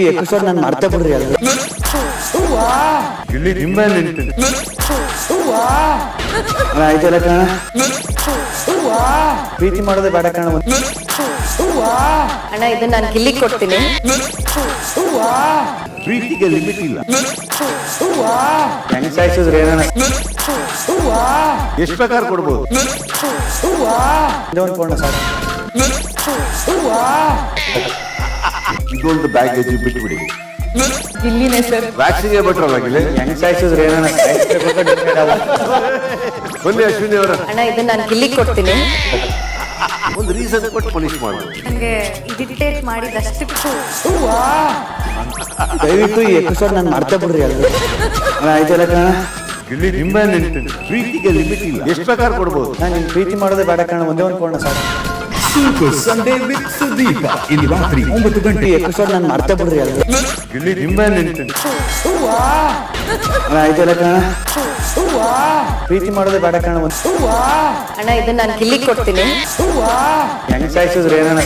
Episode ನಾನು ಮಾಡ್ತಾ ಬಿಡ್ರಿ ಅದು ಇಲ್ಲಿ ನಿಂಬೆ ನಿಂತೀನಿ ಆಯ್ತಲ್ಲ ಕಣ ಪ್ರೀತಿ ಮಾಡೋದೇ ಬೇಡ ಕಣ ಅಣ್ಣ ಇದನ್ನ ನಾನು ಗಿಲ್ಲಿ ಕೊಡ್ತೀನಿ. ಪ್ರೀತಿಗೆ ಲಿಮಿಟ್ ಇಲ್ಲ. ಹೆಂಗ್ ಸಾಯಿಸಿದ್ರೆ ಏನ ಎಷ್ಟು ಬೇಕಾದ್ರೆ ಕೊಡ್ಬೋದು. ಒಂದು ಕೊಡ ಸಾಕು. ಇದೊಂದು ಬ್ಯಾಗೇಜ್ ಬಿಟ್ಬಿಡಿ. ಗಿಲ್ಲಿನೇ ಸರ್. ವ್ಯಾಕ್ಸಿನ್ಗೆ ಬಿಟ್ರಲ್ಲ ಹೆಂಗ್ ಸಾಯಿಸಿದ್ರೆ ಏನ ಬನ್ನಿ ಅಶ್ವಿನಿ ಅವರ ಅಣ್ಣ ಇದನ್ನ ನಾನು ಗಿಲ್ಲಿ ಕೊಡ್ತೀನಿ. ಒಂದು ರೀಸನ್ ಕೊಟ್ಟು ಪೊಲೀಸ್ ಮಾಡ್ಬೋದು. ನನಗೆ ಇರಿಟೇಟ್ ಮಾಡಿದಷ್ಟಕ್ಕೂ ದಯವಿಟ್ಟು ಈ ಎಪಿಸೋಡ್ ನಾನು ಮಾಡ್ತಾ ಬಿಡ್ರಿ ಅದು ಆಯ್ತಲ್ಲ ಕಣ ಇಲ್ಲಿ ನಿಂಬೆ ನಿಂತೀನಿ. ಪ್ರೀತಿಗೆ ಲಿಮಿಟ್ ಇಲ್ಲ. ಎಷ್ಟು ಬೇಕಾದ್ರೆ ಕೊಡ್ಬೋದು. ನಾನು ನಿನ್ ಪ್ರೀತಿ ಮಾಡೋದೇ ಬೇಡ ಕಣ ಒಂದೇ ಒಂದು ಕೊಡ ಸಾಕು. ಸಂಡೇ ವಿತ್ ಸುದೀಪ ಇಲ್ಲಿ ರಾತ್ರಿ 9 ಗಂಟೆ. ಎಪಿಸೋಡ್ ನಾನು ಮಾಡ್ತಾ ಬಿಡ್ರಿ ಅದು ಇಲ್ಲಿ ನಿಂಬೆ ನಿಂತೀನಿ. ಆಯ್ತಲ್ಲ ಕಣ ಪ್ರೀತಿ ಮಾಡೋದೇ ಬೇಡ ಕಣ ಅಣ್ಣ ಇದನ್ನ ನಾನು ಗಿಲ್ಲಿ ಕೊಡ್ತೀನಿ. ಹೆಂಗ್ ಸಾಯಿಸಿದ್ರೆ ಏನ